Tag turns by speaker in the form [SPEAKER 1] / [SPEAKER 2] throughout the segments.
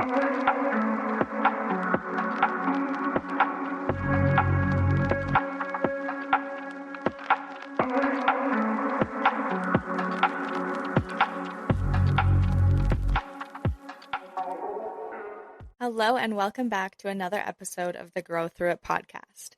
[SPEAKER 1] Hello and welcome back to another episode of the Grow Through It podcast.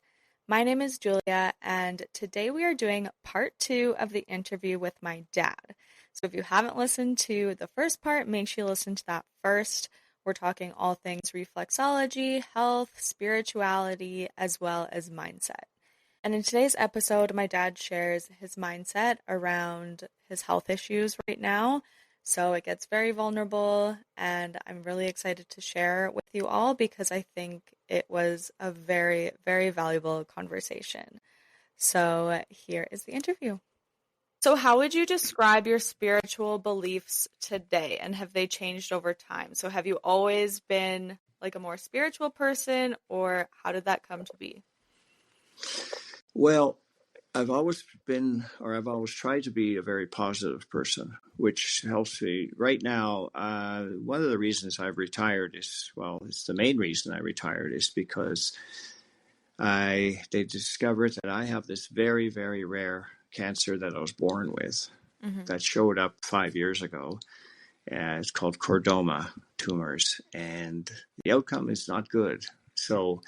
[SPEAKER 1] My name is Julia, and today we are doing part 2 of the interview with my dad. So if you haven't listened to the first part, make sure you listen to that first. We're talking all things reflexology, health, spirituality, as well as mindset. And in today's episode, my dad shares his mindset around his health issues right now. So it gets very vulnerable, and I'm really excited to share with you all because I think it was a very, very valuable conversation. So here is the interview. So how would you describe your spiritual beliefs today, and have they changed over time? So have you always been like a more spiritual person, or how did that come to be?
[SPEAKER 2] Well, I've always tried to be a very positive person, which helps me. Right now, one of the reasons I've retired it's the main reason I retired is because they discovered that I have this very, very rare cancer that I was born with that showed up 5 years ago. It's called chordoma tumors, and the outcome is not good. So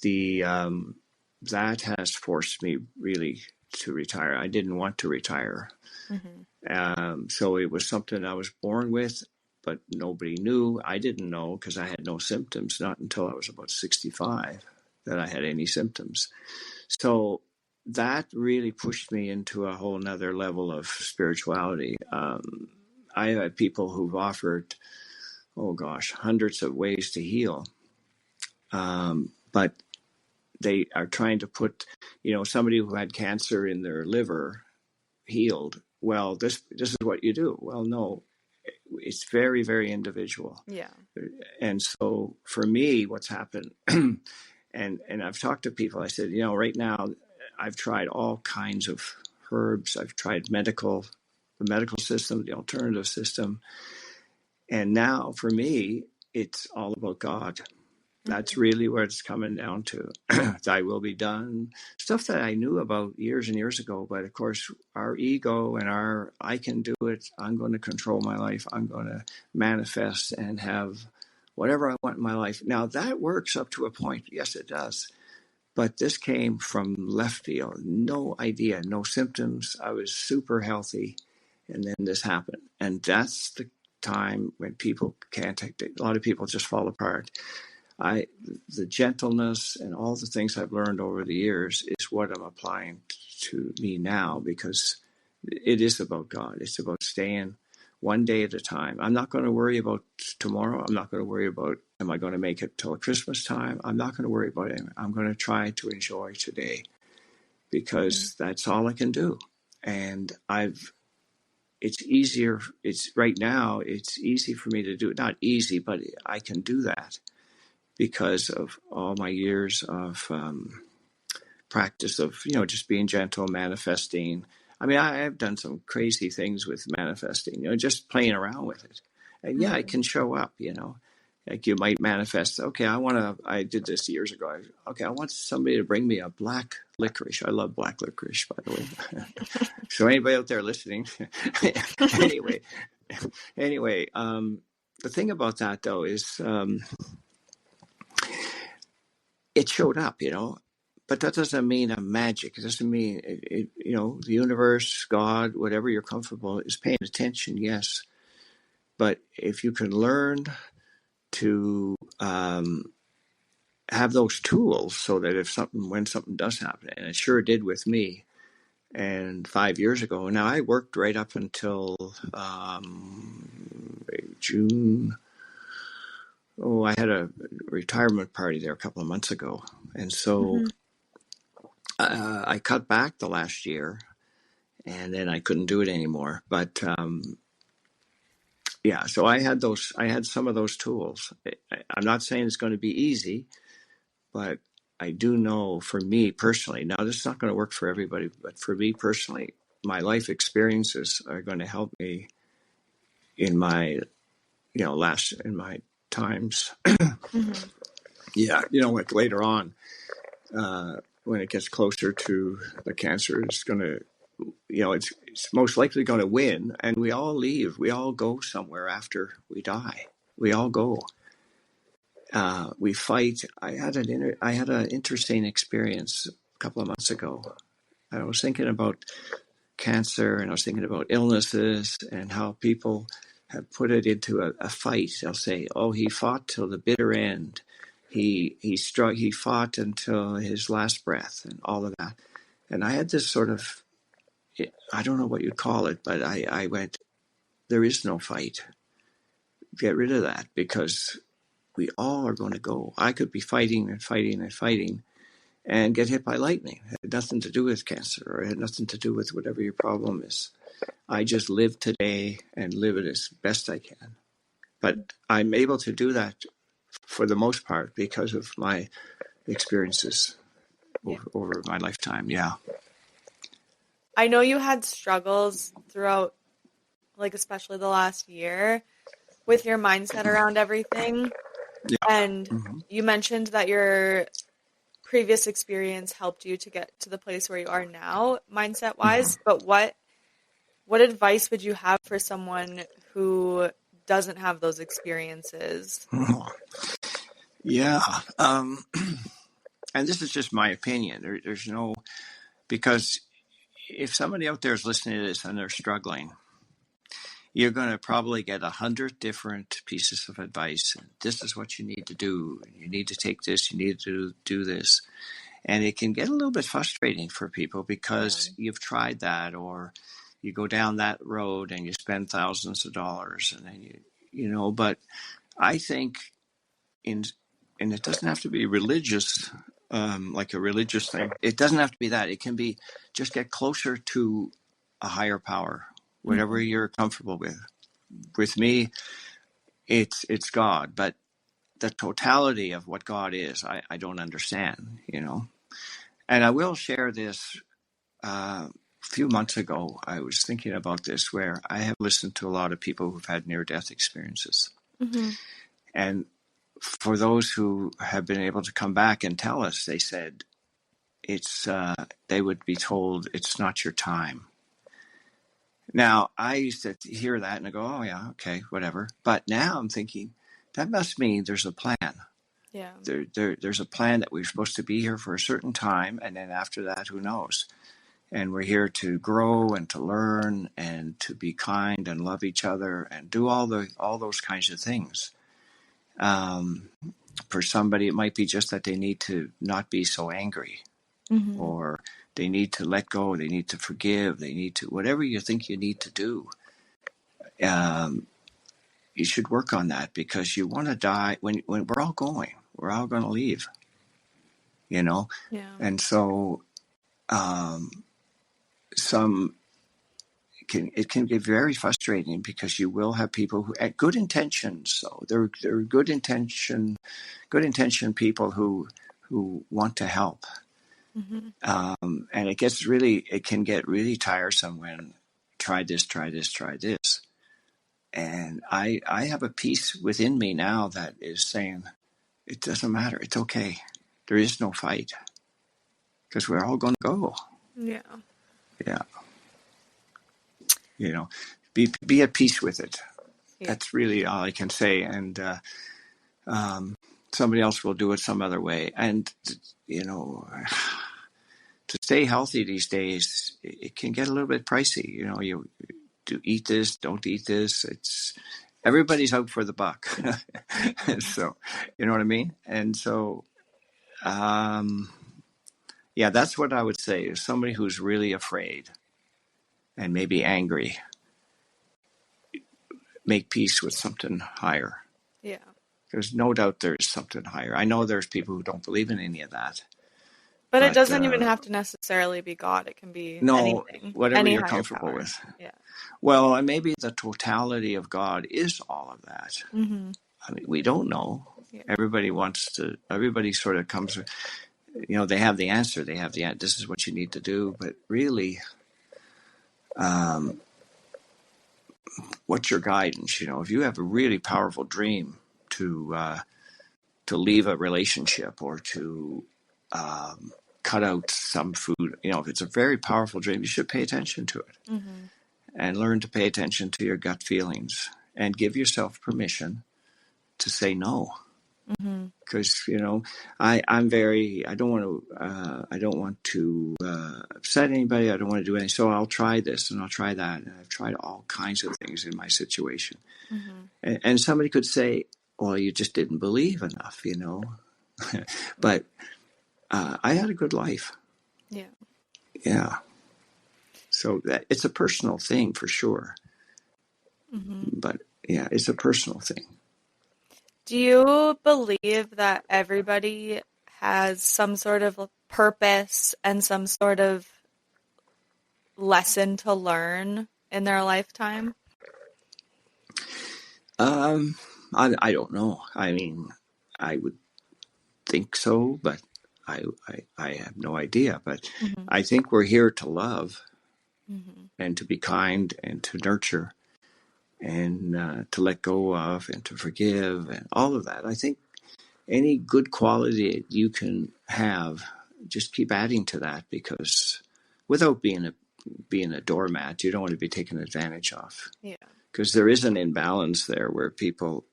[SPEAKER 2] that has forced me really to retire. I didn't want to retire. So it was something I was born with, but nobody knew. I didn't know because I had no symptoms, not until I was about 65 that I had any symptoms. So that really pushed me into a whole nother level of spirituality. I have people who've offered, hundreds of ways to heal. But they are trying to put, somebody who had cancer in their liver healed. Well, this is what you do. Well, no, it's very, very individual.
[SPEAKER 1] Yeah.
[SPEAKER 2] And so for me, what's happened, and I've talked to people, I said, right now I've tried all kinds of herbs. I've tried the medical system, the alternative system. And now for me, it's all about God. That's really what it's coming down to. Thy will be done. Stuff that I knew about years and years ago. But of course, our ego and I can do it. I'm going to control my life. I'm going to manifest and have whatever I want in my life. Now, that works up to a point. Yes, it does. But this came from left field. No idea, no symptoms. I was super healthy. And then this happened. And that's the time when people can't take it. A lot of people just fall apart. The gentleness and all the things I've learned over the years is what I'm applying to me now, because it is about God. It's about staying one day at a time. I'm not going to worry about tomorrow. I'm not going to worry about, am I going to make it till Christmas time? I'm not going to worry about it. I'm going to try to enjoy today, because that's all I can do. And it's easier. Right now, it's easy for me to do it. Not easy, but I can do that, because of all my years of practice of, just being gentle, manifesting. I mean, I have done some crazy things with manifesting, just playing around with it. And yeah, it can show up, like you might manifest, I did this years ago. I want somebody to bring me a black licorice. I love black licorice, by the way. So anybody out there listening, anyway, the thing about that though is, it showed up, but that doesn't mean I'm magic. It doesn't mean, the universe, God, whatever you're comfortable is paying attention, yes. But if you can learn to have those tools so that when something does happen, and it sure did with me, and 5 years ago, now I worked right up until June. I had a retirement party there a couple of months ago. And so I cut back the last year, and then I couldn't do it anymore. But so I had some of those tools. I'm not saying it's going to be easy, but I do know for me personally, now this is not going to work for everybody, but for me personally, my life experiences are going to help me in my times.
[SPEAKER 1] Mm-hmm.
[SPEAKER 2] Yeah, you know, like later on, when it gets closer to the cancer, it's going to, you know, it's most likely going to win, and we all leave. We all go somewhere after we die. We all go. We fight. I had an interesting experience a couple of months ago. I was thinking about cancer, and I was thinking about illnesses and how people have put it into a fight. They'll say, "Oh, he fought till the bitter end. He fought until his last breath," and all of that. And I had this sort of, I don't know what you'd call it, but I went, there is no fight. Get rid of that, because we all are going to go. I could be fighting and fighting and fighting and get hit by lightning. It had nothing to do with cancer, or it had nothing to do with whatever your problem is. I just live today and live it as best I can. But I'm able to do that for the most part because of my experiences over my lifetime. Yeah.
[SPEAKER 1] I know you had struggles throughout, like especially the last year, with your mindset around everything.
[SPEAKER 2] Yeah.
[SPEAKER 1] And
[SPEAKER 2] Mm-hmm.
[SPEAKER 1] you mentioned that your previous experience helped you to get to the place where you are now, mindset wise. Mm-hmm. But what advice would you have for someone who doesn't have those experiences?
[SPEAKER 2] Yeah. And this is just my opinion. There's no, because if somebody out there is listening to this and they're struggling, you're going to probably get 100 different pieces of advice. This is what you need to do. You need to take this. You need to do this. And it can get a little bit frustrating for people because you've tried that, or you go down that road and you spend thousands of dollars, and then you know, but I think and it doesn't have to be religious, like a religious thing. It doesn't have to be that. It can be just get closer to a higher power, whatever you're comfortable with. With me, it's God, but the totality of what God is, I don't understand, you know. And I will share this. A few months ago, I was thinking about this, where I have listened to a lot of people who've had near-death experiences. Mm-hmm. And for those who have been able to come back and tell us, they said they would be told it's not your time. Now, I used to hear that and I go, oh yeah, okay, whatever. But now I'm thinking that must mean there's a plan.
[SPEAKER 1] Yeah.
[SPEAKER 2] There's a plan that we're supposed to be here for a certain time, and then after that, who knows? And we're here to grow and to learn and to be kind and love each other and do all those kinds of things. For somebody, it might be just that they need to not be so angry, or they need to let go. They need to forgive. They need to, whatever you think you need to do. You should work on that, because you want to die when we're all going. We're all going to leave, you know?
[SPEAKER 1] Yeah.
[SPEAKER 2] And so, it can get very frustrating, because you will have people who had good intentions. So they're good intention people who want to help. And it can get really tiresome when try this. And I have a peace within me now that is saying, it doesn't matter. It's okay. There is no fight, because we're all going to go.
[SPEAKER 1] Yeah.
[SPEAKER 2] Yeah. You know, be at peace with it. Yeah. That's really all I can say. And somebody else will do it some other way. And, you know, to stay healthy these days, it can get a little bit pricey. You know, you do eat this, don't eat this. Everybody's out for the buck. So, you know what I mean? And so, yeah, that's what I would say, is somebody who's really afraid and maybe angry, make peace with something higher.
[SPEAKER 1] Yeah.
[SPEAKER 2] There's no doubt there's something higher. I know there's people who don't believe in any of that.
[SPEAKER 1] But it doesn't even have to necessarily be God. It can be anything.
[SPEAKER 2] Whatever you're comfortable with.
[SPEAKER 1] Yeah.
[SPEAKER 2] Well, and maybe the totality of God is all of that. Mm-hmm. I mean, we don't know. Yeah. Everybody sort of comes, you know, they have the answer. This is what you need to do. But really, what's your guidance? You know, if you have a really powerful dream to leave a relationship or to cut out some food. If it's a very powerful dream, you should pay attention to it and learn to pay attention to your gut feelings and give yourself permission to say no. Because I don't want to upset anybody. I don't want to do anything. So I'll try this and I'll try that. And I've tried all kinds of things in my situation. And somebody could say, "Well, you just didn't believe enough," But I had a good life. Yeah. So it's a personal thing for sure. But yeah, it's a personal thing.
[SPEAKER 1] Do you believe that everybody has some sort of purpose and some sort of lesson to learn in their lifetime?
[SPEAKER 2] I don't know. I mean, I would think so, but I have no idea. But I think we're here to love and to be kind and to nurture and to let go of and to forgive and all of that. I think any good quality you can have, just keep adding to that, because without being a doormat, you don't want to be taken advantage of.
[SPEAKER 1] Yeah.
[SPEAKER 2] Because there is an imbalance there where people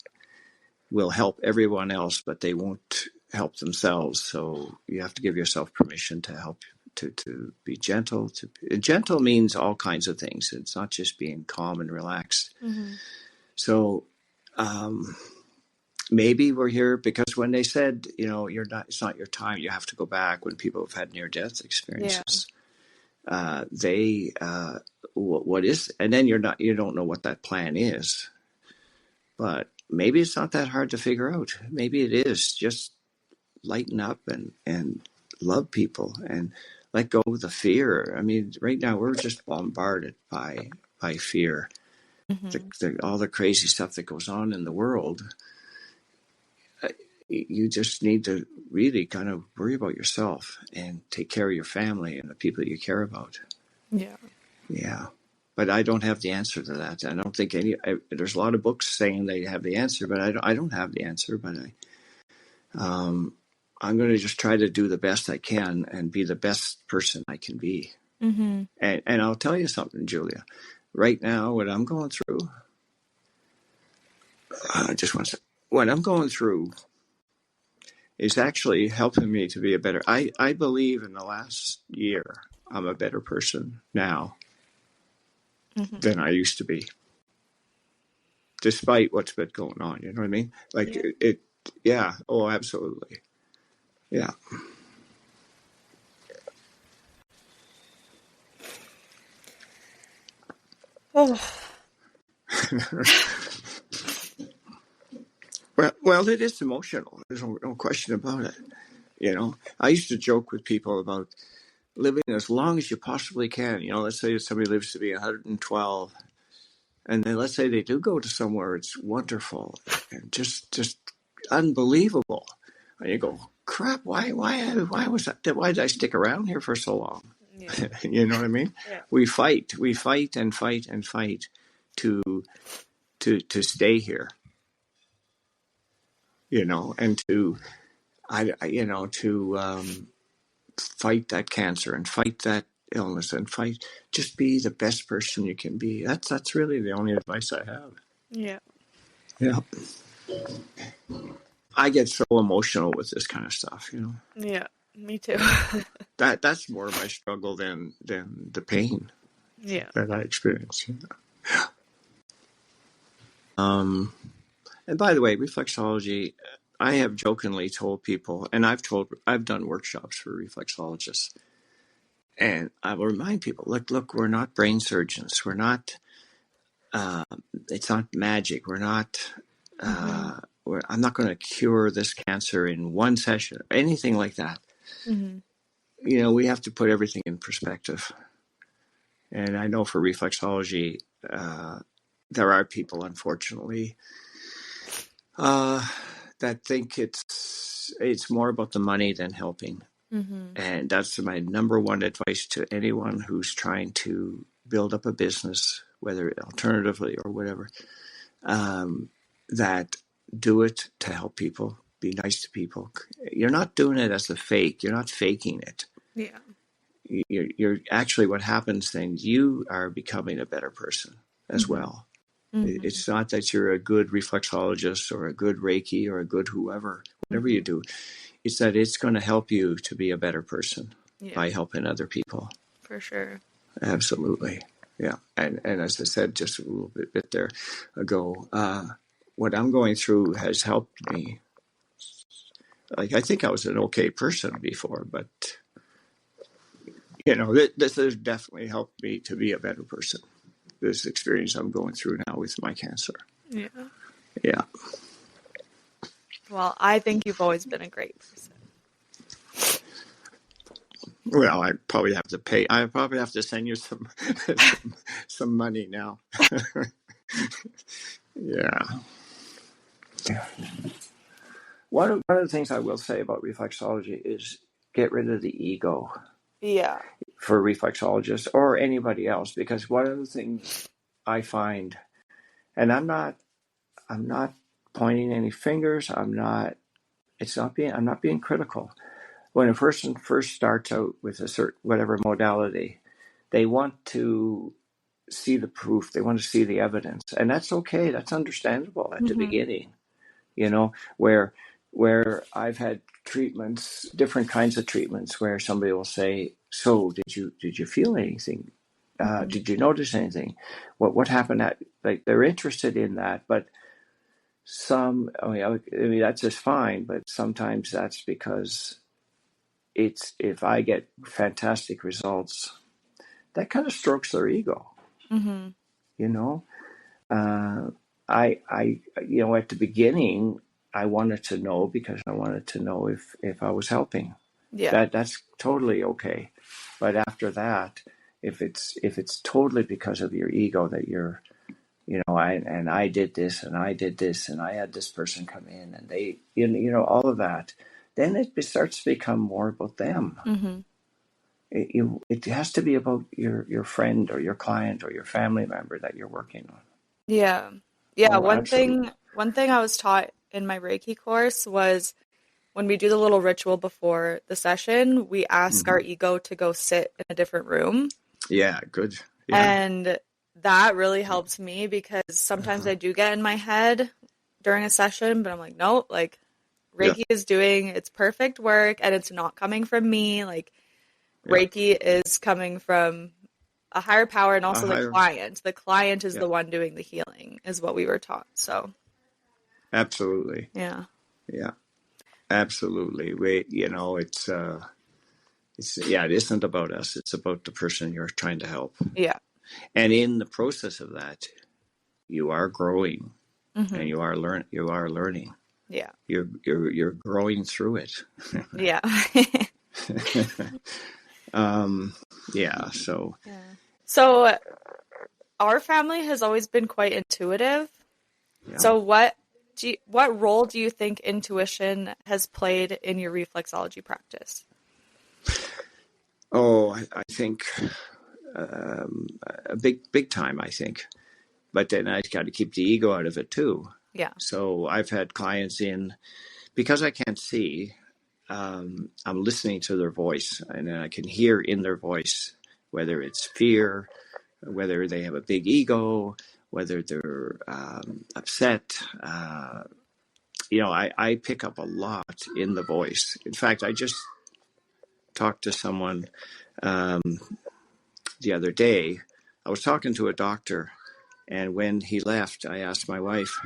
[SPEAKER 2] will help everyone else, but they won't help themselves. So you have to give yourself permission to help, to be gentle. Gentle means all kinds of things. It's not just being calm and relaxed. So maybe we're here because when they said, it's not your time, you have to go back, when people have had near-death experiences, what is, and then you don't know what that plan is. But maybe it's not that hard to figure out. Maybe it is. Just lighten up and love people and let go of the fear. I mean, right now we're just bombarded by fear. All the crazy stuff that goes on in the world. You just need to really kind of worry about yourself and take care of your family and the people you care about. Yeah. But I don't have the answer to that. I don't think there's a lot of books saying they have the answer, but I don't have the answer. But I'm going to just try to do the best I can and be the best person I can be. And I'll tell you something, Julia. Right now, what I'm going through, what I'm going through is actually helping me to be a better. I believe in the last year, I'm a better person now than I used to be, despite what's been going on. You know what I mean? Like it. Yeah. Oh, absolutely. Yeah.
[SPEAKER 1] Oh.
[SPEAKER 2] Well, it is emotional. There's no question about it. I used to joke with people about living as long as you possibly can. Let's say somebody lives to be 112, and then let's say they do go to somewhere it's wonderful and just unbelievable, and you go, crap, why was that? Why did I stick around here for so long? You know what I mean? We fight and fight and fight to stay here, and to fight that cancer and fight that illness and just be the best person you can be. That's really the only advice I have.
[SPEAKER 1] Yeah.
[SPEAKER 2] I get so emotional with this kind of stuff,
[SPEAKER 1] Yeah, me too.
[SPEAKER 2] That's more of my struggle than the pain that I experience. And by the way, reflexology, I have jokingly told people, and I've done workshops for reflexologists, and I will remind people, look, we're not brain surgeons. We're not, it's not magic. We're not, I'm not going to cure this cancer in one session, anything like that. We have to put everything in perspective. And I know for reflexology, there are people, unfortunately, that think it's more about the money than helping. And that's my number one advice to anyone who's trying to build up a business, whether alternatively or whatever, that do it to help people, be nice to people. You're not doing it as a fake. You're not faking it.
[SPEAKER 1] Yeah.
[SPEAKER 2] You're actually, what happens then, you are becoming a better person as
[SPEAKER 1] Mm-hmm.
[SPEAKER 2] well.
[SPEAKER 1] Mm-hmm.
[SPEAKER 2] It's not that you're a good reflexologist or a good Reiki or a good whoever, whatever
[SPEAKER 1] Mm-hmm.
[SPEAKER 2] you do. It's that it's going to help you to be a better person
[SPEAKER 1] Yeah,
[SPEAKER 2] by helping other people.
[SPEAKER 1] for sure.
[SPEAKER 2] Absolutely. Yeah. And as I said just a little bit there ago, what I'm going through has helped me. Like, I think I was an okay person before, but, this has definitely helped me to be a better person. This experience I'm going through now with my cancer.
[SPEAKER 1] Yeah.
[SPEAKER 2] Yeah.
[SPEAKER 1] Well, I think you've always been a great person.
[SPEAKER 2] Well, I probably have to pay. I probably have to send you some some money now. Yeah. One of the things I will say about reflexology is get rid of the ego
[SPEAKER 1] Yeah.
[SPEAKER 2] for reflexologists or anybody else, because one of the things I find, and I'm not pointing any fingers. I'm not being critical. When a person first starts out with a certain whatever modality, they want to see the proof. They want to see the evidence, and that's okay. That's understandable at the
[SPEAKER 1] Mm-hmm.
[SPEAKER 2] beginning. Where I've had treatments, different kinds of treatments, where somebody will say, "So, did you feel anything?
[SPEAKER 1] Mm-hmm.
[SPEAKER 2] Did you notice anything? What happened?" Like, they're interested in that, but I mean that's just fine. But sometimes that's because if I get fantastic results, that kind of strokes their ego.
[SPEAKER 1] Mm-hmm.
[SPEAKER 2] You know, uh, at the beginning, I wanted to know because I wanted to know if I was helping.
[SPEAKER 1] Yeah.
[SPEAKER 2] That's totally okay. But after that, if it's totally because of your ego that you're, I did this and I did this and I had this person come in and they, all of that, then it starts to become more about them.
[SPEAKER 1] Mm-hmm.
[SPEAKER 2] It has to be about your friend or your client or your family member that you're working on.
[SPEAKER 1] Yeah. Yeah.
[SPEAKER 2] Oh,
[SPEAKER 1] One
[SPEAKER 2] absolutely.
[SPEAKER 1] thing, one thing I was taught in my Reiki course was when we do the little ritual before the session, we ask our
[SPEAKER 2] Hmm.
[SPEAKER 1] ego to go sit in a different room.
[SPEAKER 2] Yeah, good. Yeah.
[SPEAKER 1] And that really helps me because sometimes
[SPEAKER 2] Uh-huh.
[SPEAKER 1] I do get in my head during a session, but I'm like, nope, like
[SPEAKER 2] Yeah.
[SPEAKER 1] Reiki is doing its perfect work and it's not coming from me. Like
[SPEAKER 2] Yeah.
[SPEAKER 1] Reiki is coming from a higher power and
[SPEAKER 2] A
[SPEAKER 1] also the
[SPEAKER 2] higher.
[SPEAKER 1] client. The client is
[SPEAKER 2] Yeah.
[SPEAKER 1] the one doing the healing, is what we were taught. So,
[SPEAKER 2] Absolutely.
[SPEAKER 1] yeah.
[SPEAKER 2] Yeah. Absolutely. It isn't about us. It's about the person you're trying to help.
[SPEAKER 1] Yeah.
[SPEAKER 2] And in the process of that, you are growing and
[SPEAKER 1] Hmm.
[SPEAKER 2] you are learning.
[SPEAKER 1] Yeah.
[SPEAKER 2] You're growing through it.
[SPEAKER 1] Yeah.
[SPEAKER 2] Yeah. So,
[SPEAKER 1] Yeah. So, our family has always been quite intuitive.
[SPEAKER 2] yeah.
[SPEAKER 1] So, what role do you think intuition has played in your reflexology practice?
[SPEAKER 2] Oh, I think a big time, I think. But then I got to keep the ego out of it too.
[SPEAKER 1] Yeah.
[SPEAKER 2] So I've had clients in, because I can't see, I'm listening to their voice and I can hear in their voice whether it's fear, whether they have a big ego, whether they're upset. I pick up a lot in the voice. In fact, I just talked to someone um, the other day. I was talking to a doctor, and when he left, I asked my wife,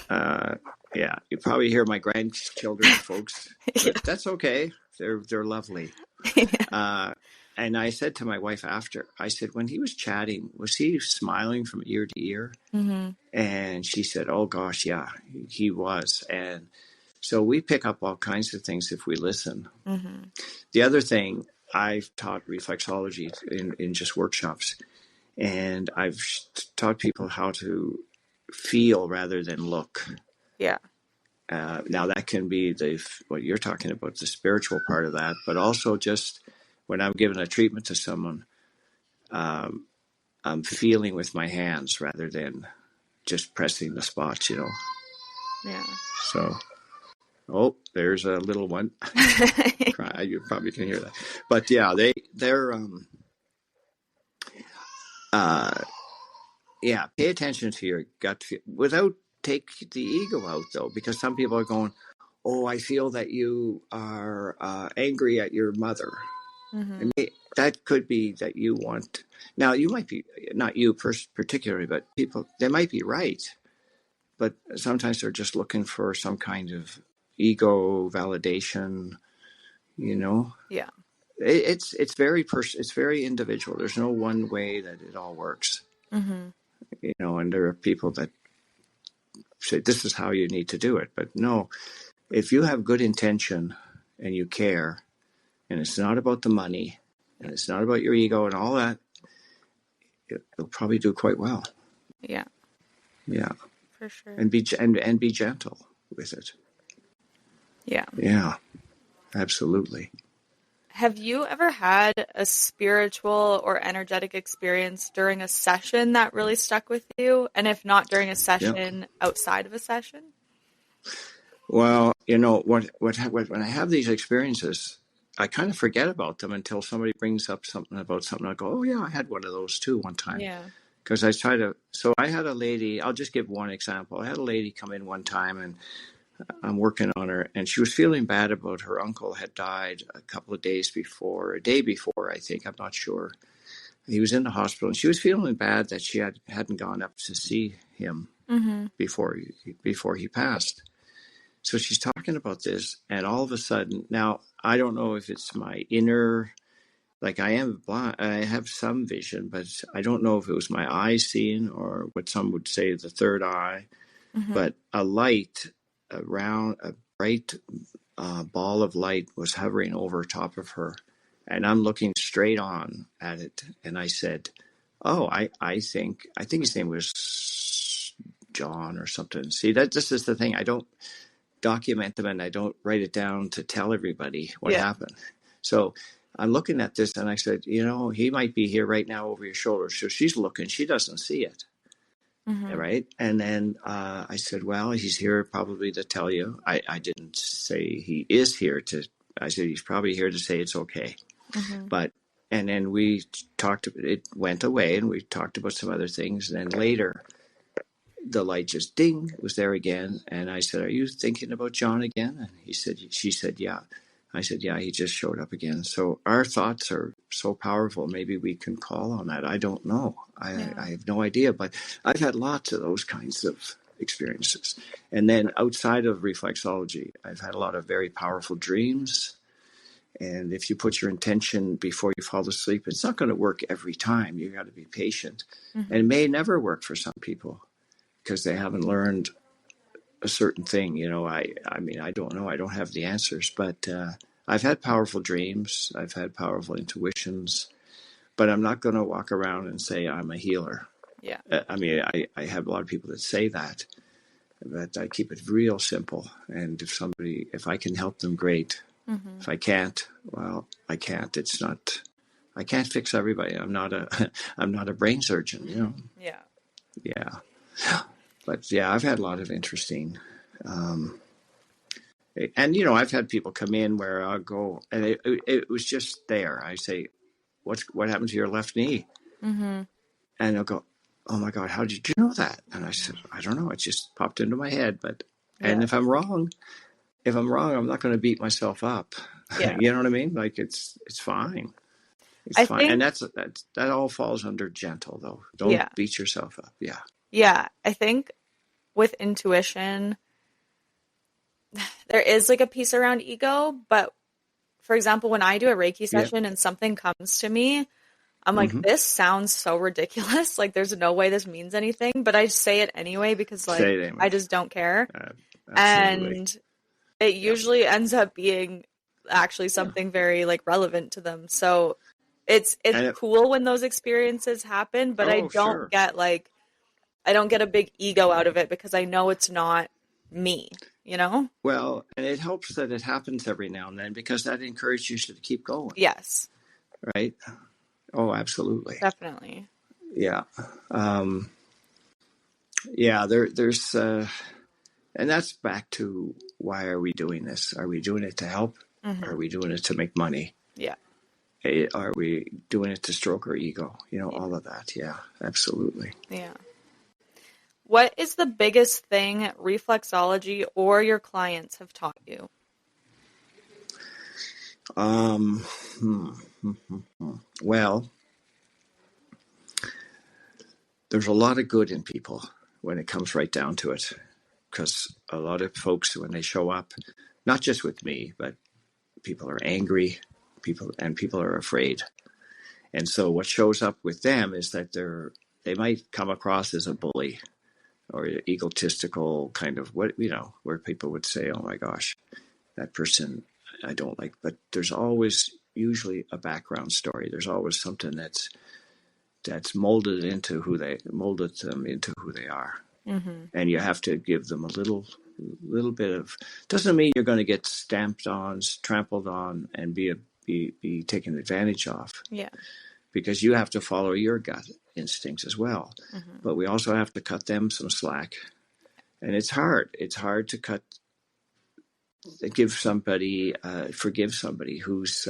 [SPEAKER 2] yeah, you probably hear my grandchildren, folks,
[SPEAKER 1] Yeah.
[SPEAKER 2] but that's okay. They're lovely. Uh, and I said to my wife after, I said, when he was chatting, was he smiling from ear to ear?
[SPEAKER 1] Hmm.
[SPEAKER 2] And she said, oh gosh, yeah, he was. And so we pick up all kinds of things if we listen.
[SPEAKER 1] Hmm.
[SPEAKER 2] The other thing, I've taught reflexology in just workshops, and I've taught people how to feel rather than look.
[SPEAKER 1] Yeah.
[SPEAKER 2] Now that can be what you're talking about, the spiritual part of that, but also just when I'm giving a treatment to someone, um, I'm feeling with my hands rather than just pressing the spots.
[SPEAKER 1] Yeah.
[SPEAKER 2] So, oh, there's a little one. Cry. You probably can hear that. But yeah, they're uh yeah, pay attention to your gut feel without take the ego out though, because some people are going, "Oh, I feel that you are angry at your mother."
[SPEAKER 1] Mm-hmm.
[SPEAKER 2] And that could be that you want. Now, you might be not you particularly, but people they might be right, but sometimes they're just looking for some kind of ego validation. You know,
[SPEAKER 1] Yeah.
[SPEAKER 2] it's very it's very individual. There's no one way that it all works.
[SPEAKER 1] Mm-hmm.
[SPEAKER 2] You know, and there are people that say this is how you need to do it, but no, if you have good intention and you care, and it's not about the money,
[SPEAKER 1] Yeah.
[SPEAKER 2] and it's not about your ego and all that, you'll probably do quite well.
[SPEAKER 1] Yeah.
[SPEAKER 2] Yeah,
[SPEAKER 1] For sure.
[SPEAKER 2] and be gentle with it.
[SPEAKER 1] Yeah.
[SPEAKER 2] Yeah, absolutely.
[SPEAKER 1] Have you ever had a spiritual or energetic experience during a session that really stuck with you? And if not during a
[SPEAKER 2] Yeah.
[SPEAKER 1] session, outside of a session?
[SPEAKER 2] Well, you know what when I have these experiences, I kind of forget about them until somebody brings up something about something. I go, "Oh yeah, I had one of those too one time."
[SPEAKER 1] Yeah.
[SPEAKER 2] Because I try to. So I had a lady. I'll just give one example. I had a lady come in one time, and I'm working on her, and she was feeling bad about her uncle had died a couple of days before, a day before, I think. I'm not sure. He was in the hospital, and she was feeling bad that she hadn't gone up to see him
[SPEAKER 1] Mm-hmm.
[SPEAKER 2] before he passed. So she's talking about this, and all of a sudden, now I don't know if it's my inner, like I am blind, I have some vision, but I don't know if it was my eyes seeing or what some would say the third eye.
[SPEAKER 1] Mm-hmm.
[SPEAKER 2] But a light around a bright ball of light was hovering over top of her, and I'm looking straight on at it, and I said, "Oh, I think his name was John or something." See, that this is the thing. I don't document them and I don't write it down to tell everybody what
[SPEAKER 1] Yeah.
[SPEAKER 2] happened. So I'm looking at this and I said, you know, he might be here right now over your shoulder. So she's looking, she doesn't see it.
[SPEAKER 1] Mm-hmm.
[SPEAKER 2] Right. And then I said, well, he's here probably to tell you. I didn't say he is here to, I said, he's probably here to say it's okay.
[SPEAKER 1] Mm-hmm.
[SPEAKER 2] But, and then we talked, it went away and we talked about some other things. And then later, the light just ding, it was there again. And I said, are you thinking about John again? And she said, yeah. I said, yeah, he just showed up again. So our thoughts are so powerful. Maybe we can call on that. I don't know.
[SPEAKER 1] Yeah.
[SPEAKER 2] I have no idea, but I've had lots of those kinds of experiences. And then outside of reflexology, I've had a lot of very powerful dreams. And if you put your intention before you fall asleep, it's not going to work every time. You got to be patient.
[SPEAKER 1] Mm-hmm.
[SPEAKER 2] And it may never work for some people because they haven't learned a certain thing. You know, I mean, I don't know. I don't have the answers, but I've had powerful dreams. I've had powerful intuitions, but I'm not going to walk around and say I'm a healer.
[SPEAKER 1] Yeah.
[SPEAKER 2] I mean, I have a lot of people that say that, but I keep it real simple. And if I can help them, great.
[SPEAKER 1] Mm-hmm.
[SPEAKER 2] If I can't, well, I can't. I can't fix everybody. I'm not a brain surgeon, you know?
[SPEAKER 1] Yeah.
[SPEAKER 2] Yeah. But yeah, I've had a lot of interesting, and you know, I've had people come in where I'll go, and it was just there. I say, what happened to your left knee?
[SPEAKER 1] Mm-hmm.
[SPEAKER 2] And they'll go, oh my God, how did you know that? And I said, I don't know. It just popped into my head. And
[SPEAKER 1] Yeah.
[SPEAKER 2] if I'm wrong, I'm not going to beat myself up.
[SPEAKER 1] Yeah.
[SPEAKER 2] You know what I mean? Like it's fine. It's
[SPEAKER 1] I
[SPEAKER 2] fine. And
[SPEAKER 1] think,
[SPEAKER 2] that all falls under gentle though. Don't
[SPEAKER 1] yeah.
[SPEAKER 2] beat yourself up. Yeah.
[SPEAKER 1] Yeah. I think with intuition, there is like a piece around ego, but for example, when I do a Reiki
[SPEAKER 2] Yeah.
[SPEAKER 1] session and something comes to me, I'm like,
[SPEAKER 2] Mm-hmm.
[SPEAKER 1] this sounds so ridiculous. Like, there's no way this means anything, but I say it anyway because, like,
[SPEAKER 2] Say it anyway.
[SPEAKER 1] I just don't care.
[SPEAKER 2] Absolutely.
[SPEAKER 1] And it
[SPEAKER 2] Yeah.
[SPEAKER 1] usually ends up being actually
[SPEAKER 2] Yeah.
[SPEAKER 1] something very, like, relevant to them. So it's cool when those experiences happen, but I
[SPEAKER 2] Oh,
[SPEAKER 1] don't
[SPEAKER 2] sure.
[SPEAKER 1] get, like, I don't get a big ego out of it because I know it's not me, you know?
[SPEAKER 2] Well, and it helps that it happens every now and then because that encourages you to keep going,
[SPEAKER 1] Yes,
[SPEAKER 2] right? Oh, absolutely.
[SPEAKER 1] definitely.
[SPEAKER 2] Yeah. Yeah. There's And that's back to, why are we doing this? Are we doing it to help?
[SPEAKER 1] Mm-hmm.
[SPEAKER 2] Are we doing it to make money?
[SPEAKER 1] Yeah.
[SPEAKER 2] Are we doing it to stroke our ego?
[SPEAKER 1] Yeah.
[SPEAKER 2] All of that. Yeah, absolutely.
[SPEAKER 1] Yeah. What is the biggest thing reflexology or your clients have taught you?
[SPEAKER 2] Well, there's a lot of good in people when it comes right down to it. Because a lot of folks, when they show up, not just with me, but people are angry, people are afraid. And so what shows up with them is that they might come across as a bully or egotistical kind of, where people would say, oh my gosh, that person I don't like. But there's always usually a background story. There's always something that's molded them into who they are.
[SPEAKER 1] Mm-hmm.
[SPEAKER 2] And you have to give them a little bit of, doesn't mean you're going to get stamped on, trampled on, and be taken advantage of.
[SPEAKER 1] Yeah.
[SPEAKER 2] Because you have to follow your gut instincts as well.
[SPEAKER 1] Mm-hmm.
[SPEAKER 2] But we also have to cut them some slack. And it's hard. It's hard to forgive somebody who's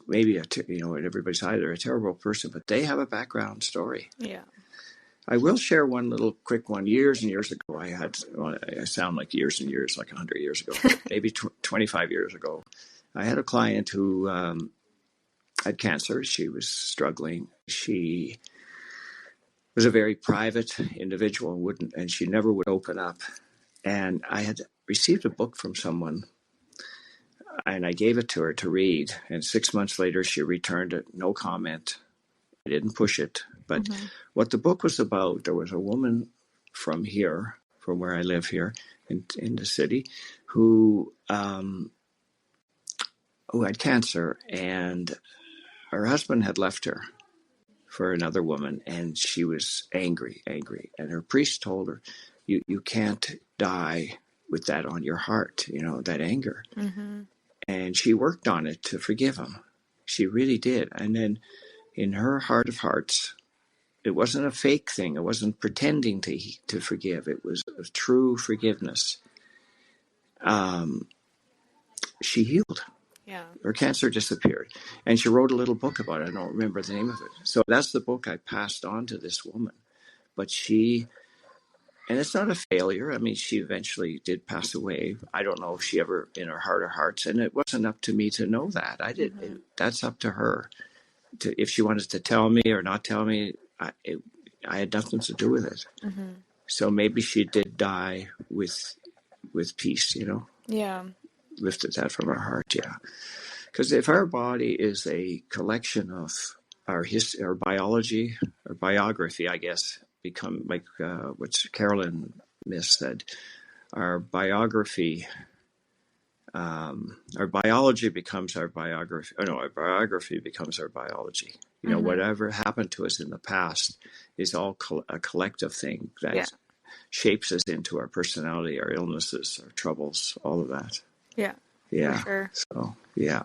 [SPEAKER 2] maybe in everybody's eye, they're a terrible person, but they have a background story.
[SPEAKER 1] Yeah.
[SPEAKER 2] I will share one little quick one. Years and years ago, I sound like years and years, like 100 years ago, maybe 25 years ago. I had a client who had cancer. She was struggling. She was a very private individual and she never would open up. And I had received a book from someone, and I gave it to her to read. And 6 months later, she returned it, no comment. I didn't push it. But what the book was about, there was a woman from where I live here in the city, who had cancer, and her husband had left her for another woman, and she was angry. And her priest told her, you can't die with that on your heart, that anger.
[SPEAKER 1] Mm-hmm.
[SPEAKER 2] And she worked on it to forgive him. She really did. And then in her heart of hearts, it wasn't a fake thing. It wasn't pretending to forgive. It was a true forgiveness. She healed.
[SPEAKER 1] Yeah.
[SPEAKER 2] Her cancer disappeared. And she wrote a little book about it. I don't remember the name of it. So that's the book I passed on to this woman. But and it's not a failure. I mean, she eventually did pass away. I don't know if she ever, in her heart of hearts, and it wasn't up to me to know that. That's up to her. If she wanted to tell me or not tell me, I had nothing to do with it.
[SPEAKER 1] Mm-hmm.
[SPEAKER 2] So maybe she did die with peace,
[SPEAKER 1] Yeah.
[SPEAKER 2] Lifted that from her heart, yeah. Because if our body is a collection of our biology, or biography, I guess, become like what Carolyn Miss said, our biography, our biology becomes our biography. Oh no, our biography becomes our biology. Whatever happened to us in the past is all a collective thing that shapes us into our personality, our illnesses, our troubles, all of that.
[SPEAKER 1] Yeah.
[SPEAKER 2] Yeah.
[SPEAKER 1] For sure.
[SPEAKER 2] So, yeah,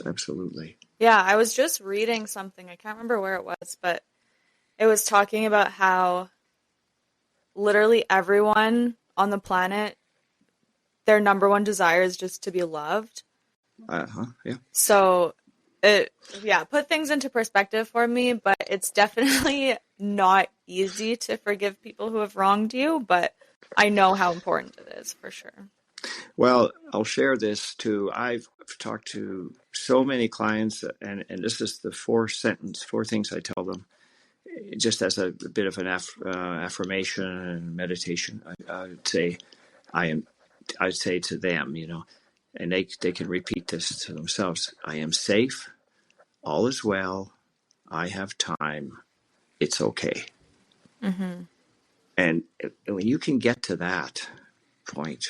[SPEAKER 2] absolutely.
[SPEAKER 1] Yeah, I was just reading something. I can't remember where it was, but it was talking about how literally everyone on the planet, their number one desire is just to be loved.
[SPEAKER 2] Yeah.
[SPEAKER 1] So, put things into perspective for me, but it's definitely not easy to forgive people who have wronged you, but I know how important it is, for sure.
[SPEAKER 2] Well, I'll share this too. I've talked to so many clients, and this is the four things I tell them, just as a bit of an affirmation and meditation. I'd say to them, and they can repeat this to themselves. I am safe. All is well. I have time. It's okay.
[SPEAKER 1] Mm-hmm.
[SPEAKER 2] And when you can get to that point,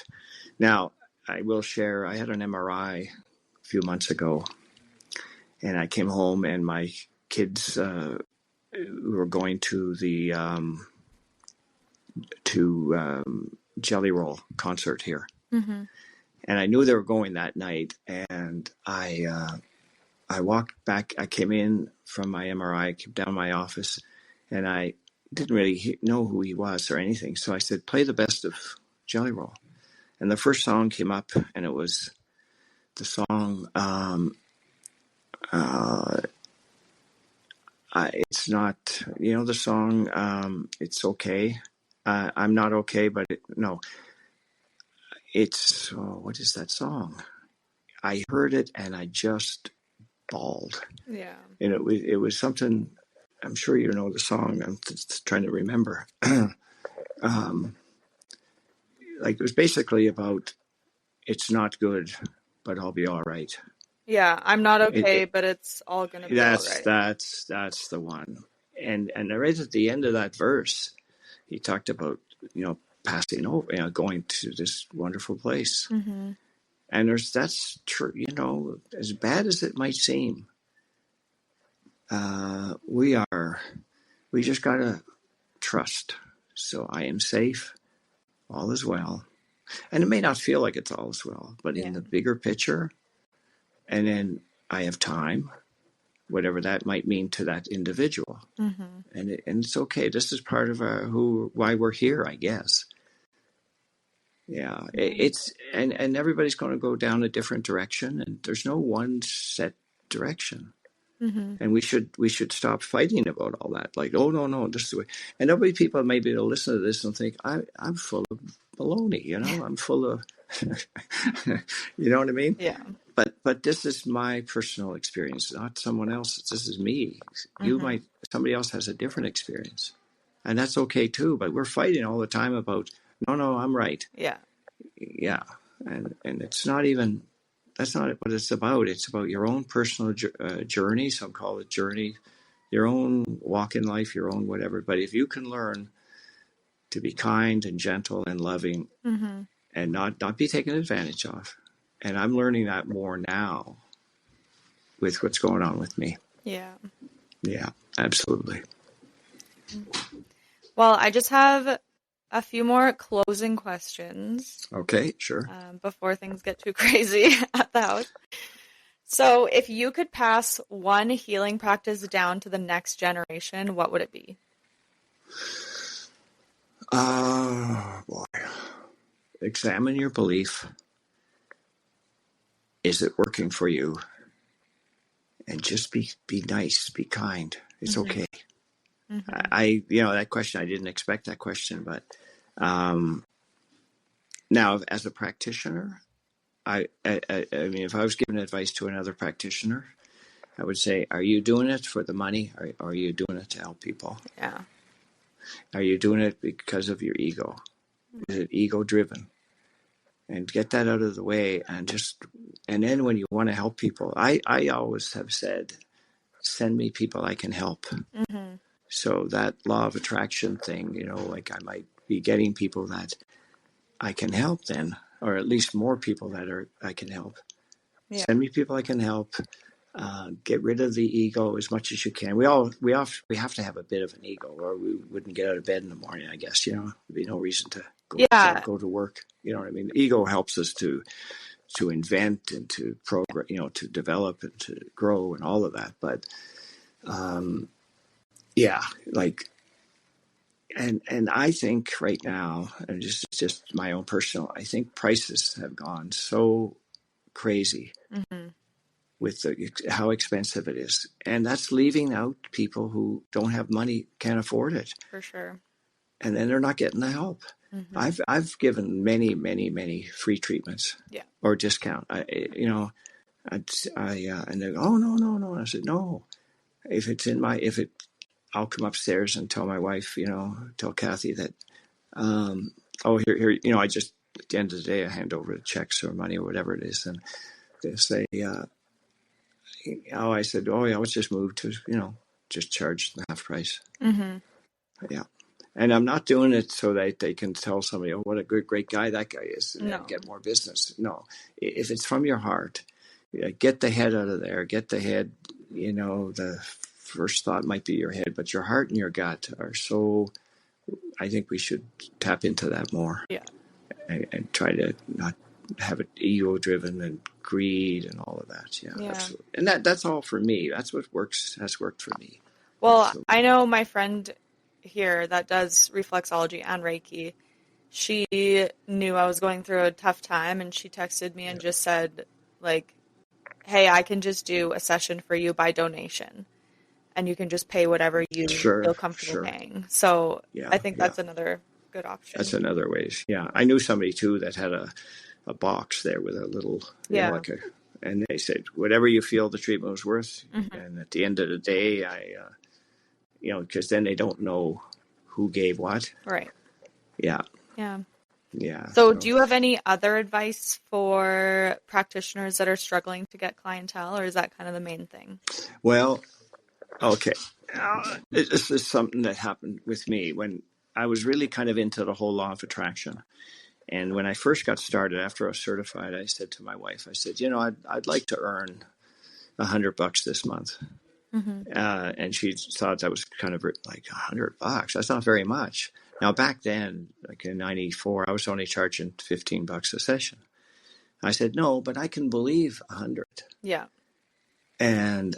[SPEAKER 2] now I will share, I had an MRI a few months ago, and I came home, and my kids were going to the Jelly Roll concert here.
[SPEAKER 1] Mm-hmm.
[SPEAKER 2] And I knew they were going that night, and I walked back. I came in from my MRI, came down to my office, and I didn't really know who he was or anything. So I said, play the best of Jelly Roll. And the first song came up, and it was the song, it's not, the song, It's Okay. I'm Not Okay, but no, it's, what is that song? I heard it and I just bawled.
[SPEAKER 1] Yeah.
[SPEAKER 2] And it was something, I'm sure you know the song, I'm just trying to remember. Like it was basically about, it's not good, but I'll be all right.
[SPEAKER 1] Yeah, I'm not
[SPEAKER 2] It,
[SPEAKER 1] okay,
[SPEAKER 2] it,
[SPEAKER 1] but it's all gonna be all
[SPEAKER 2] that's
[SPEAKER 1] right.
[SPEAKER 2] that's the one. And right at the end of that verse, he talked about passing over, going to this wonderful place.
[SPEAKER 1] Mm-hmm.
[SPEAKER 2] And that's true. As bad as it might seem, we just gotta trust. So I am safe. All is well. And it may not feel like it's all is well, but in
[SPEAKER 1] Yeah.
[SPEAKER 2] the bigger picture, and then I have time, whatever that might mean to that individual.
[SPEAKER 1] Mm-hmm.
[SPEAKER 2] And it's okay. This is part of why we're here, I guess. Yeah, it's and everybody's going to go down a different direction, and there's no one set direction.
[SPEAKER 1] Mm-hmm.
[SPEAKER 2] And we should stop fighting about all that. Like, oh no, this is the way. And there'll be people maybe to listen to this and think I'm full of baloney. I'm full of, you know what I mean?
[SPEAKER 1] Yeah.
[SPEAKER 2] But this is my personal experience, not someone else's. This is me.
[SPEAKER 1] Mm-hmm.
[SPEAKER 2] Somebody else has a different experience, and that's okay too. But we're fighting all the time about no, I'm right.
[SPEAKER 1] Yeah.
[SPEAKER 2] Yeah, and it's not even. That's not what it's about. It's about your own personal journey. Some call it journey, your own walk in life, your own whatever. But if you can learn to be kind and gentle and loving,
[SPEAKER 1] Mm-hmm.
[SPEAKER 2] and not be taken advantage of, and I'm learning that more now with what's going on with me.
[SPEAKER 1] Yeah.
[SPEAKER 2] Yeah, absolutely.
[SPEAKER 1] Well, I just have a few more closing questions
[SPEAKER 2] Okay, sure.
[SPEAKER 1] before things get too crazy at the house. So, if you could pass one healing practice down to the next generation, what would it be?
[SPEAKER 2] Boy. Examine your belief. Is it working for you? And just be nice, be kind. It's
[SPEAKER 1] Mm-hmm.
[SPEAKER 2] okay.
[SPEAKER 1] Mm-hmm.
[SPEAKER 2] That question, I didn't expect that question, but now as a practitioner, I mean, if I was giving advice to another practitioner, I would say, are you doing it for the money, or are you doing it to help people?
[SPEAKER 1] Yeah.
[SPEAKER 2] Are you doing it because of your ego? Is it ego driven? And get that out of the way, and then when you want to help people, I always have said, send me people I can help.
[SPEAKER 1] Mm-hmm.
[SPEAKER 2] So that law of attraction thing, like I might be getting people that I can help then, or at least more people that I can help.
[SPEAKER 1] Yeah.
[SPEAKER 2] Send me people I can help. Get rid of the ego as much as you can. We have to have a bit of an ego, or we wouldn't get out of bed in the morning. I guess there'd be no reason to
[SPEAKER 1] Yeah.
[SPEAKER 2] go to work. You know what I mean? The ego helps us to invent and to program, to develop and to grow and all of that. But yeah, like, and I think right now, and just my own personal, I think prices have gone so crazy.
[SPEAKER 1] Mm-hmm.
[SPEAKER 2] With how expensive it is, and that's leaving out people who don't have money, can't afford it,
[SPEAKER 1] For sure.
[SPEAKER 2] and then they're not getting the help.
[SPEAKER 1] Mm-hmm.
[SPEAKER 2] I've given many free treatments,
[SPEAKER 1] Yeah.
[SPEAKER 2] or discount. And they go, oh no. And I said, no, if it, I'll come upstairs and tell my wife, tell Kathy that, oh here, I just at the end of the day I hand over the checks or money or whatever it is, and they say. I said, oh yeah, let's just move to, just charge the half price.
[SPEAKER 1] Mm-hmm.
[SPEAKER 2] Yeah. And I'm not doing it so that they can tell somebody, oh, what a great guy that guy is, and
[SPEAKER 1] No.
[SPEAKER 2] get more business. No, if it's from your heart, get the head out of there. Get the head, the first thought might be your head, but your heart and your gut are so, I think we should tap into that more.
[SPEAKER 1] Yeah.
[SPEAKER 2] And try to not have it ego driven and greed and all of that. Yeah, absolutely. And that's all for me. That's what has worked for me.
[SPEAKER 1] Well,
[SPEAKER 2] Absolutely.
[SPEAKER 1] I know my friend here that does reflexology and Reiki, she knew I was going through a tough time, and she texted me and just said, like, hey, I can just do a session for you by donation, and you can just pay whatever you
[SPEAKER 2] Sure,
[SPEAKER 1] feel comfortable
[SPEAKER 2] sure.
[SPEAKER 1] paying. So
[SPEAKER 2] Yeah,
[SPEAKER 1] I think
[SPEAKER 2] yeah.
[SPEAKER 1] that's another good
[SPEAKER 2] That's
[SPEAKER 1] option.
[SPEAKER 2] another way. Yeah. I knew somebody too that had a box there with a little,
[SPEAKER 1] Yeah.
[SPEAKER 2] like and they said, whatever you feel the treatment was worth.
[SPEAKER 1] Hmm.
[SPEAKER 2] And at the end of the day, because then they don't know who gave what.
[SPEAKER 1] Right.
[SPEAKER 2] Yeah.
[SPEAKER 1] Yeah.
[SPEAKER 2] Yeah.
[SPEAKER 1] So
[SPEAKER 2] So,
[SPEAKER 1] do you have any other advice for practitioners that are struggling to get clientele, or is that kind of the main thing?
[SPEAKER 2] well, okay. This is something that happened with me when I was really kind of into the whole law of attraction. And when I first got started, after I was certified, I said to my wife, I said, I'd like to earn $100 this month.
[SPEAKER 1] Hmm.
[SPEAKER 2] And she thought that was kind of like $100. That's not very much. Now, back then, like in '94, I was only charging $15 a session. I said, no, but I can believe 100.
[SPEAKER 1] Yeah.
[SPEAKER 2] And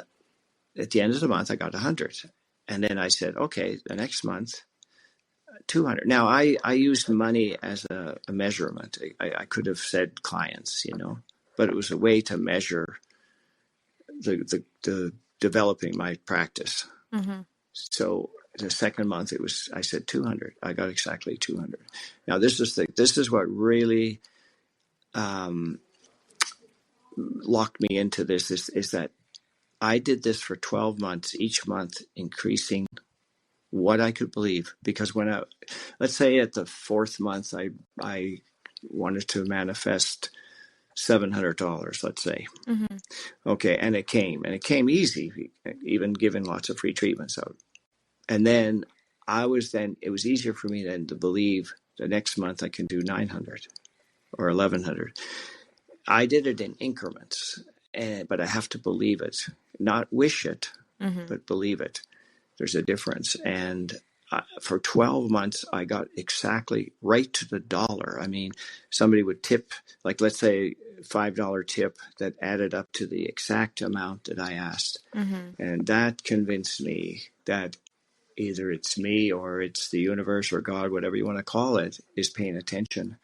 [SPEAKER 2] at the end of the month, I got 100. And then I said, okay, the next month, 200. Now, I used money as a measurement. I could have said clients, but it was a way to measure the developing my practice.
[SPEAKER 1] Hmm.
[SPEAKER 2] So the second month I said 200. I got exactly 200. Now this is what really locked me into this is that I did this for 12 months, each month increasing what I could believe. Because let's say at the fourth month, I wanted to manifest $700, let's say.
[SPEAKER 1] Hmm.
[SPEAKER 2] Okay. And it came easy, even giving lots of free treatments out. And then it was easier for me then to believe the next month I can do 900 or 1100. I did it in increments, but I have to believe it, not wish it,
[SPEAKER 1] Hmm.
[SPEAKER 2] but believe it. There's a difference. And for 12 months, I got exactly right to the dollar. I mean, somebody would tip, like let's say $5 tip that added up to the exact amount that I asked.
[SPEAKER 1] Hmm.
[SPEAKER 2] And that convinced me that either it's me or it's the universe or God, whatever you want to call it, is paying attention,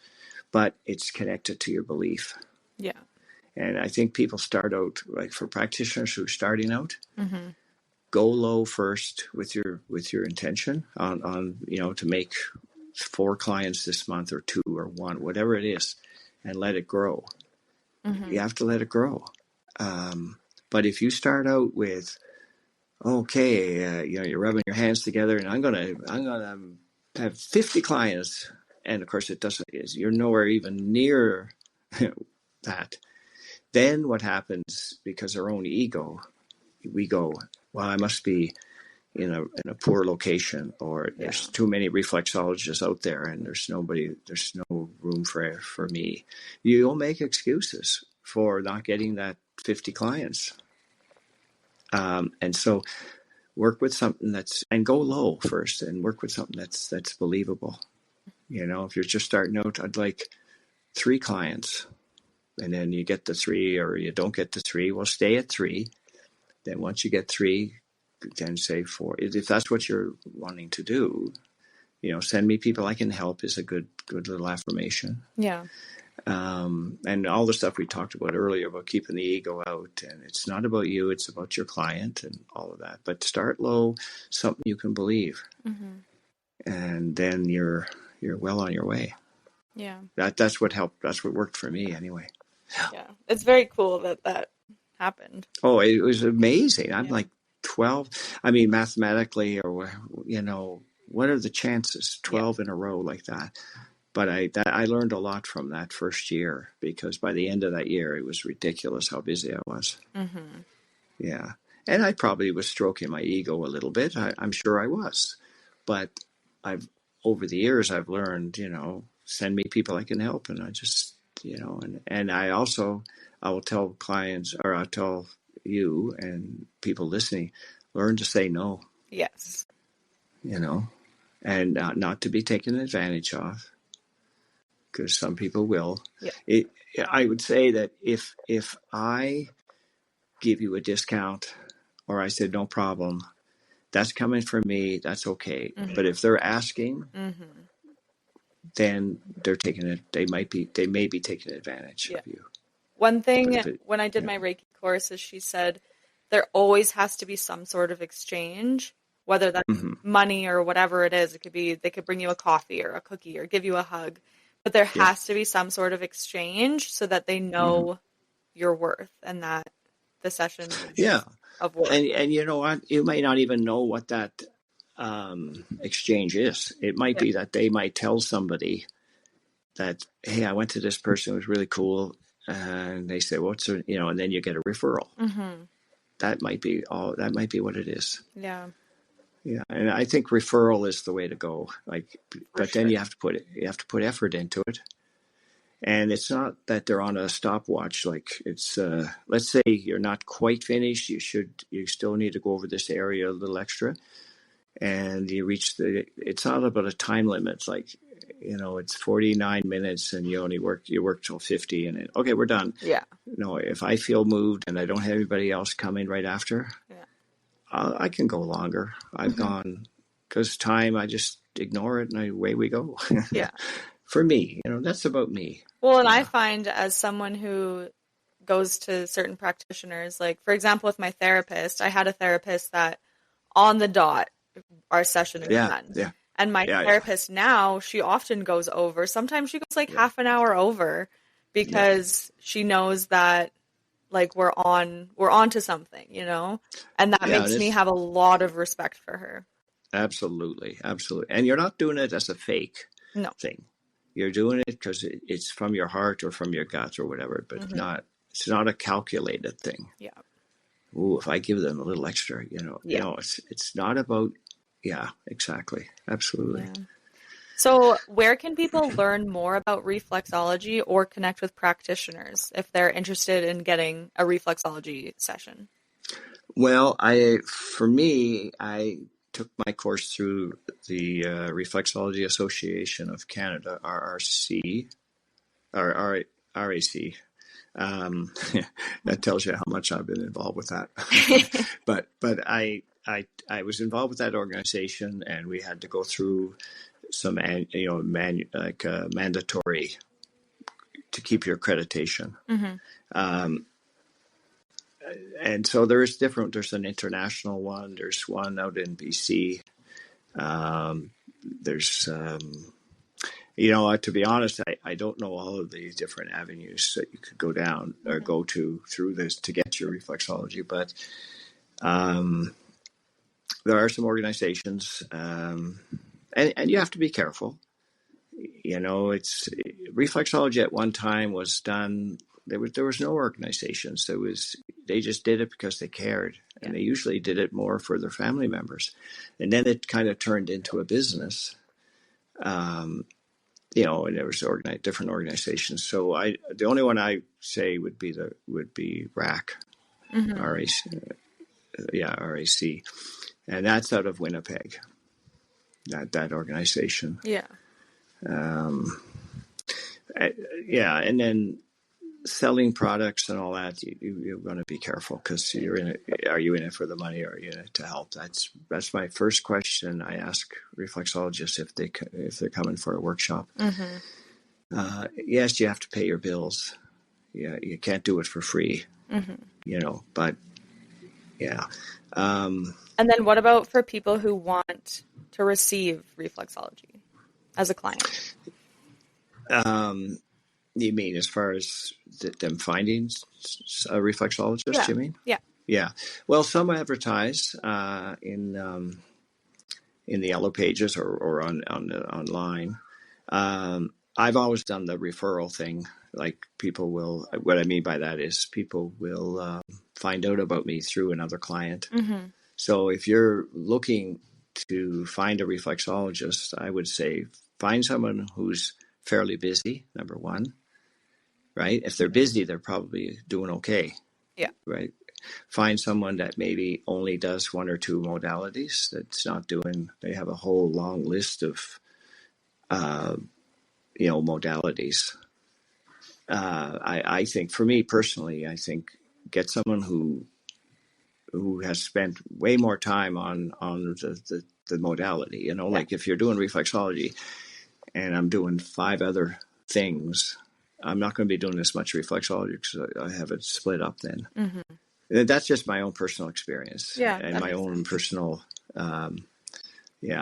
[SPEAKER 2] but it's connected to your belief.
[SPEAKER 1] Yeah.
[SPEAKER 2] And I think people start out, like for practitioners who are starting out,
[SPEAKER 1] Hmm.
[SPEAKER 2] go low first with your intention on to make 4 clients this month or 2 or 1, whatever it is, and let it grow.
[SPEAKER 1] Hmm.
[SPEAKER 2] You have to let it grow. But if you start out with, okay, you're rubbing your hands together, and I'm gonna have 50 clients, and of course it doesn't. You're nowhere even near that. Then what happens? Because our own ego, we go, well, I must be in a poor location, or
[SPEAKER 1] Yeah.
[SPEAKER 2] there's too many reflexologists out there, and there's no room for me. You'll make excuses for not getting that 50 clients, and so work with something and go low first and work with something that's believable. If you're just starting out, I'd like 3 clients, and then you get the 3 or you don't get the 3. Well, stay at 3. Then once you get 3, then say 4. If that's what you're wanting to do, send me people I can help is a good little affirmation.
[SPEAKER 1] Yeah.
[SPEAKER 2] And all the stuff we talked about earlier about keeping the ego out, and it's not about you, it's about your client and all of that. But start low, something you can believe,
[SPEAKER 1] Hmm.
[SPEAKER 2] and then you're well on your way.
[SPEAKER 1] Yeah.
[SPEAKER 2] That's what helped. That's what worked for me anyway.
[SPEAKER 1] Yeah. It's very cool that that happened.
[SPEAKER 2] Oh, it was amazing. I'm
[SPEAKER 1] Yeah.
[SPEAKER 2] like 12. I mean, mathematically, or what are the chances?
[SPEAKER 1] Yeah.
[SPEAKER 2] 12 in a row like that. But I learned a lot from that first year, because by the end of that year, it was ridiculous how busy I was.
[SPEAKER 1] Hmm.
[SPEAKER 2] Yeah. And I probably was stroking my ego a little bit. I'm sure I was. But over the years, I've learned, send me people I can help. And I just, and I will tell clients, or I'll tell you and people listening, learn to say no,
[SPEAKER 1] Yes.
[SPEAKER 2] and not to be taken advantage of, because some people will.
[SPEAKER 1] Yeah.
[SPEAKER 2] I would say that if I give you a discount, or I said no problem, that's coming from me. That's okay.
[SPEAKER 1] Mm-hmm.
[SPEAKER 2] But if they're asking,
[SPEAKER 1] Mm-hmm.
[SPEAKER 2] then they're taking it. They may be taking advantage
[SPEAKER 1] Yeah.
[SPEAKER 2] of you.
[SPEAKER 1] One
[SPEAKER 2] But
[SPEAKER 1] thing
[SPEAKER 2] if it,
[SPEAKER 1] when I did
[SPEAKER 2] yeah,
[SPEAKER 1] my Reiki course is she said there always has to be some sort of exchange, whether that's
[SPEAKER 2] mm-hmm,
[SPEAKER 1] money or whatever it is. It could be they could bring you a coffee or a cookie or give you a hug, but there
[SPEAKER 2] yeah,
[SPEAKER 1] has to be some sort of exchange so that they
[SPEAKER 2] mm-hmm,
[SPEAKER 1] know your worth and that the session
[SPEAKER 2] yeah.
[SPEAKER 1] is of worth.
[SPEAKER 2] And you know what? You may not even know what that exchange is. It might
[SPEAKER 1] Yeah.
[SPEAKER 2] be that they might tell somebody that, hey, I went to this person, it was really cool, and they say, what's her, and then you get a referral.
[SPEAKER 1] Mm-hmm.
[SPEAKER 2] That might be all. That might be what it is.
[SPEAKER 1] Yeah,
[SPEAKER 2] Yeah, and I think referral is the way to go. Like,
[SPEAKER 1] for
[SPEAKER 2] but then
[SPEAKER 1] sure.
[SPEAKER 2] you have to put effort into it, and it's not that they're on a stopwatch. Like it's, let's say you're not quite finished. You still need to go over this area a little extra, and you reach it's not about a time limit. It's like, it's 49 minutes and you work till 50 and okay, we're done.
[SPEAKER 1] Yeah.
[SPEAKER 2] If I feel moved and I don't have anybody else coming right after,
[SPEAKER 1] Yeah.
[SPEAKER 2] I can go longer. I've
[SPEAKER 1] Mm-hmm.
[SPEAKER 2] gone, because time, I just ignore it and away we go.
[SPEAKER 1] Yeah.
[SPEAKER 2] For me, that's about me.
[SPEAKER 1] Well, and I
[SPEAKER 2] Yeah.
[SPEAKER 1] find as someone who goes to certain practitioners, like for example, with my therapist, I had a therapist that on the dot, our session is
[SPEAKER 2] Yeah.
[SPEAKER 1] done.
[SPEAKER 2] Yeah.
[SPEAKER 1] And my
[SPEAKER 2] Yeah. Yeah.
[SPEAKER 1] therapist now, she often goes over. Sometimes she goes like
[SPEAKER 2] Yeah.
[SPEAKER 1] half an hour over
[SPEAKER 2] Yeah.
[SPEAKER 1] because she knows that like we're on to something, And that
[SPEAKER 2] Yeah. And
[SPEAKER 1] makes me
[SPEAKER 2] it's
[SPEAKER 1] have a lot of respect for her.
[SPEAKER 2] absolutely, absolutely. And you're not doing it as a fake
[SPEAKER 1] No.
[SPEAKER 2] thing. You're doing it because it's from your heart or from your gut or whatever, but
[SPEAKER 1] Hmm.
[SPEAKER 2] it's not a calculated thing.
[SPEAKER 1] Yeah.
[SPEAKER 2] Ooh, if I give them a little extra,
[SPEAKER 1] Yeah.
[SPEAKER 2] it's not about, yeah, exactly. Absolutely.
[SPEAKER 1] Yeah. So, where can people learn more about reflexology or connect with practitioners if they're interested in getting a reflexology session?
[SPEAKER 2] Well, for me, I took my course through the Reflexology Association of Canada, RRC, or RAC. That tells you how much I've been involved with that. but I was involved with that organization, and we had to go through some mandatory to keep your accreditation.
[SPEAKER 1] Hmm.
[SPEAKER 2] Um, and so there's an international one. There's one out in BC. There's, to be honest, I don't know all of the different avenues that you could go down or
[SPEAKER 1] Hmm.
[SPEAKER 2] go to through this to get your reflexology. But there are some organizations, and you have to be careful. It's reflexology at one time was done. There was no organizations. They just did it because they cared,
[SPEAKER 1] Yeah.
[SPEAKER 2] and they usually did it more for their family members, and then it kind of turned into a business. And there was different organizations. So the only one I say would be RAC,
[SPEAKER 1] Hmm.
[SPEAKER 2] RAC, RAC, and that's out of Winnipeg. That organization.
[SPEAKER 1] Yeah.
[SPEAKER 2] Um, yeah, and then selling products and all that, you're going to be careful because you're in it. Are you in it for the money, or are you in it to help? That's my first question I ask reflexologists if they're coming for a workshop.
[SPEAKER 1] Hmm.
[SPEAKER 2] Yes, you have to pay your bills. Yeah, you can't do it for free.
[SPEAKER 1] Hmm.
[SPEAKER 2] But yeah. Um,
[SPEAKER 1] And then what about for people who want to receive reflexology as a client?
[SPEAKER 2] um, you mean as far as them finding a reflexologist?
[SPEAKER 1] Yeah.
[SPEAKER 2] You mean?
[SPEAKER 1] Yeah.
[SPEAKER 2] Yeah. Well, some advertise in the yellow pages or online. I've always done the referral thing. Like what I mean by that is people will find out about me through another client.
[SPEAKER 1] Hmm.
[SPEAKER 2] So if you're looking to find a reflexologist, I would say find someone who's fairly busy, number one, right? If they're busy, they're probably doing okay,
[SPEAKER 1] Yeah.
[SPEAKER 2] right? Find someone that maybe only does one or two modalities, they have a whole long list of, modalities. I think for me personally, I think get someone who who has spent way more time on the modality. You know, like if you're doing reflexology and I'm doing 5 other things, I'm not going to be doing as much reflexology because I have it split up then. That's just my own personal experience and my own personal,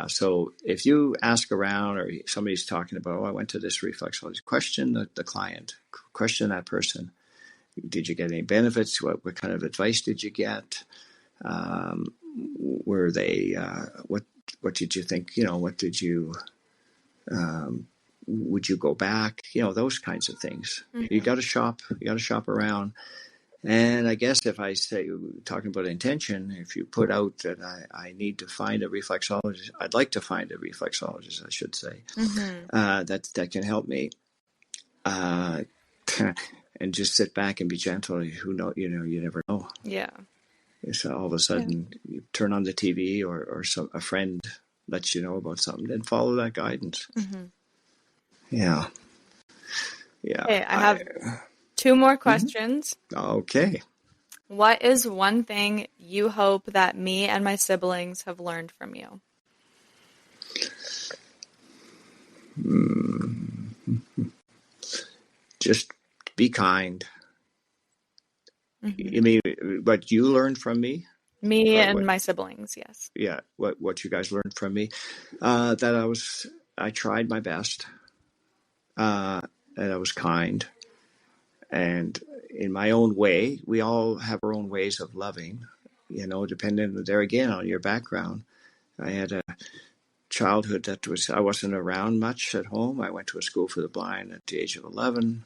[SPEAKER 2] So if you ask around or somebody's talking about, I went to this reflexology, question the client, question that person. Did you get any benefits? What kind of advice did you get? Were they, what did you think? You know, what did you, would you go back? You know, those kinds of things. You got to shop around. And I guess if I say, talking about intention, if you put out that I need to find a reflexologist, I'd like to find a reflexologist, I should say, that can help me. And just sit back and be gentle. Who know? You know, you never know.
[SPEAKER 1] Yeah.
[SPEAKER 2] So all of a sudden, you turn on the TV, or a friend lets you know about something. Then follow that guidance. Yeah.
[SPEAKER 1] Okay, I have 2 more questions.
[SPEAKER 2] Okay.
[SPEAKER 1] What is one thing you hope that me and my siblings have learned from you?
[SPEAKER 2] Just be kind. You mean what you learned from me?
[SPEAKER 1] Me and my siblings, yes.
[SPEAKER 2] Yeah, what you guys learned from me? That I tried my best, and I was kind, and in my own way. We all have our own ways of loving, you know, depending there again on your background. I had a childhood I wasn't around much at home. I went to a school for the blind at the age of 11.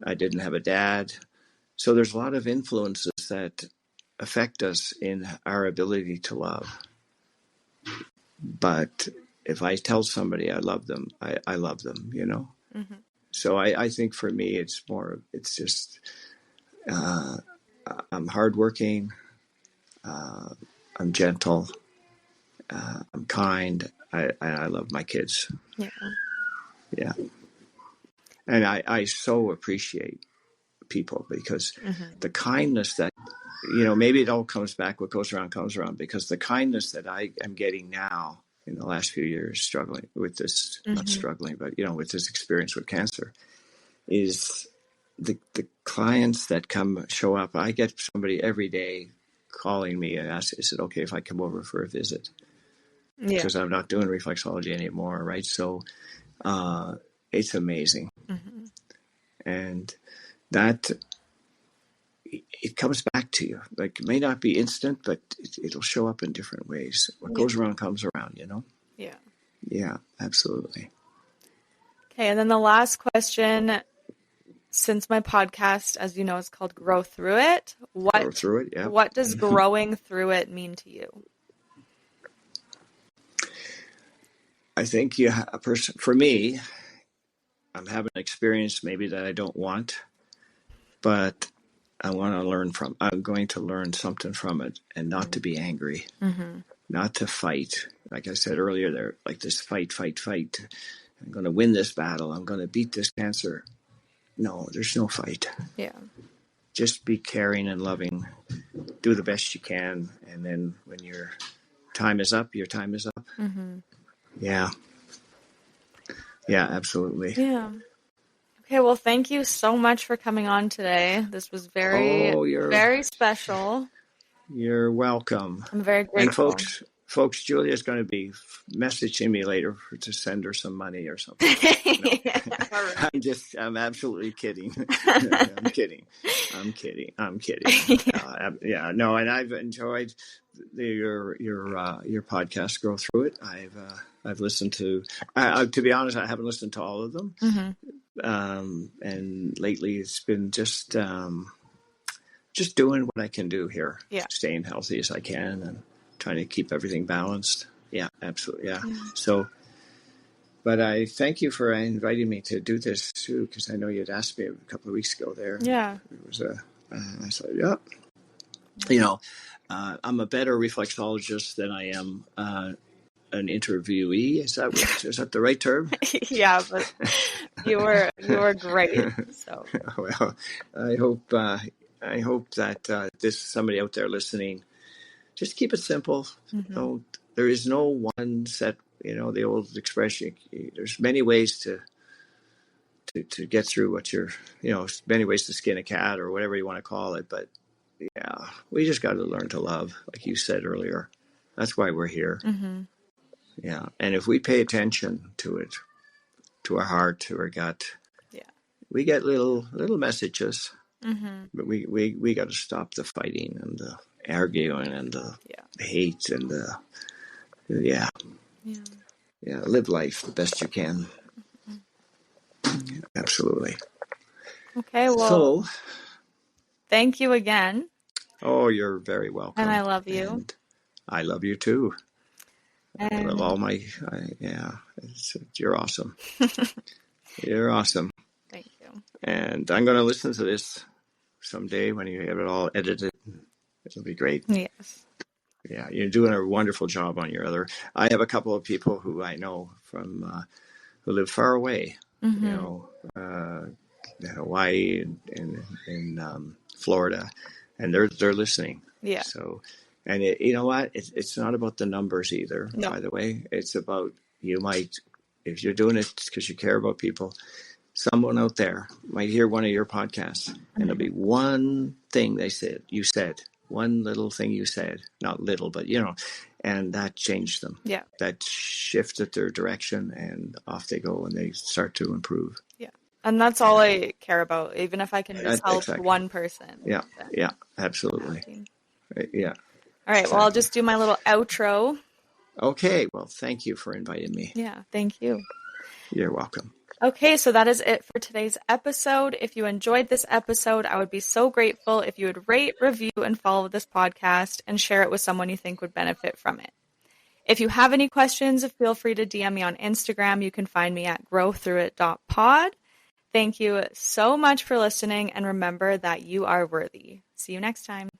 [SPEAKER 2] I didn't have a dad. So there's a lot of influences that affect us in our ability to love. But if I tell somebody I love them, I love them, you know? So I think for me, it's just, I'm hardworking, I'm gentle, I'm kind, I love my kids. Yeah. And I so appreciate people because the kindness that, you know, maybe it all comes back, what goes around comes around, because the kindness that I am getting now in the last few years struggling with this, not struggling, but, you know, with this experience with cancer is the clients that show up. I get somebody every day calling me and ask, is it okay if I come over for a visit? Because I'm not doing reflexology anymore, right? So it's amazing. And that, it comes back to you. Like, it may not be instant, but it'll show up in different ways. What goes around comes around, you know? Yeah, absolutely.
[SPEAKER 1] Okay, and then the last question, since my podcast, as you know, is called Grow Through It,
[SPEAKER 2] Grow through it, yeah.
[SPEAKER 1] What does growing through it mean to you?
[SPEAKER 2] I think a person, for me, I'm having an experience maybe that I don't want, but I want to learn from. I'm going to learn something from it, and not to be angry, not to fight. Like I said earlier, they're like this fight. I'm going to win this battle. I'm going to beat this cancer. No, there's no fight.
[SPEAKER 1] Yeah.
[SPEAKER 2] Just be caring and loving. Do the best you can, and then when your time is up, your time is up. Yeah. Yeah, absolutely.
[SPEAKER 1] Yeah. Okay, well, thank you so much for coming on today. This was very special.
[SPEAKER 2] You're welcome.
[SPEAKER 1] I'm very grateful.
[SPEAKER 2] And folks, Julia's going to be messaging me later to send her some money or something. I'm absolutely kidding. I'm kidding. Yeah, no, and I've enjoyed your podcast, Grow Through It. I've listened to be honest, I haven't listened to all of them. And lately it's been just doing what I can do here, staying healthy as I can and trying to keep everything balanced. Yeah, absolutely. Yeah. So, but I thank you for inviting me to do this too, because I know you'd asked me a couple of weeks ago there. Yeah. It was I said, yeah. You know, I'm a better reflexologist than I am an interviewee. Is that the right term?
[SPEAKER 1] Yeah, but you were great. So
[SPEAKER 2] well, I hope that this somebody out there listening just keep it simple. Don't. There is no one set. The old expression. There's many ways to get through what you're. Many ways to skin a cat or whatever you want to call it. But yeah, we just got to learn to love, like you said earlier. That's why we're here. Yeah, and if we pay attention to it, to our heart, to our gut, we get little messages. But we got to stop the fighting and the arguing and the hate and the live life the best you can. Absolutely.
[SPEAKER 1] Okay, well, so, thank you again.
[SPEAKER 2] Oh, you're very welcome.
[SPEAKER 1] And I love you.
[SPEAKER 2] And I love you too.
[SPEAKER 1] And
[SPEAKER 2] I love all my, you're awesome. You're awesome.
[SPEAKER 1] Thank you.
[SPEAKER 2] And I'm going to listen to this someday when you have it all edited. It'll be great.
[SPEAKER 1] Yes.
[SPEAKER 2] Yeah, you're doing a wonderful job on your other. I have a couple of people who I know from who live far away. In Hawaii and in Florida, and they're listening.
[SPEAKER 1] Yeah.
[SPEAKER 2] So, and you know what? It's not about the numbers either. No. By the way, it's about if you're doing it because you care about people. Someone out there might hear one of your podcasts, and there'll be one thing you said, one little thing you said, not little, but and that changed them.
[SPEAKER 1] Yeah.
[SPEAKER 2] That shifted their direction, and off they go, and they start to improve.
[SPEAKER 1] Yeah. And that's all I care about, even if I can just help one person.
[SPEAKER 2] Yeah. Yeah, absolutely. Yeah.
[SPEAKER 1] All right. Well, I'll just do my little outro.
[SPEAKER 2] Okay. Well, thank you for inviting me.
[SPEAKER 1] Yeah. Thank you.
[SPEAKER 2] You're welcome.
[SPEAKER 1] Okay, so that is it for today's episode. If you enjoyed this episode, I would be so grateful if you would rate, review, and follow this podcast and share it with someone you think would benefit from it. If you have any questions, feel free to DM me on Instagram. You can find me at growthroughit.pod. Thank you so much for listening, and remember that you are worthy. See you next time.